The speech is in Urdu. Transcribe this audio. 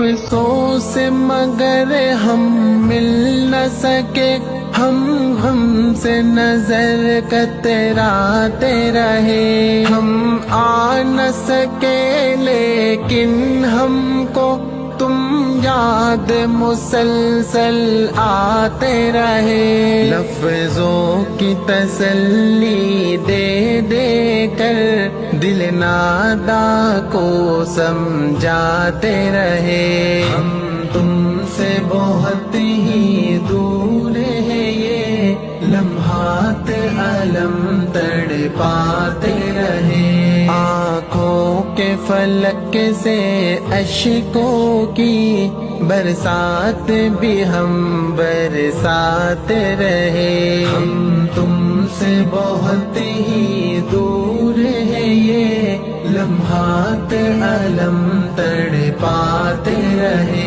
افسوس مگر ہم مل نہ سکے، ہم سے نظر قطراتے رہے، ہم آ نہ سکے لیکن ہم کو تم یاد مسلسل آتے رہے، لفظوں کی تسلی دے دے کر دل نادا کو سمجھاتے رہے، ہم تم سے بہت ہی دور ہے یہ لمحات علم تڑپاتے رہے، آنکھوں کے فلک سے اشکوں کی برسات بھی ہم برساتے رہے، ہم تم سے بہت ہی دور ہے یہ لمحات علم تڑپاتے رہے۔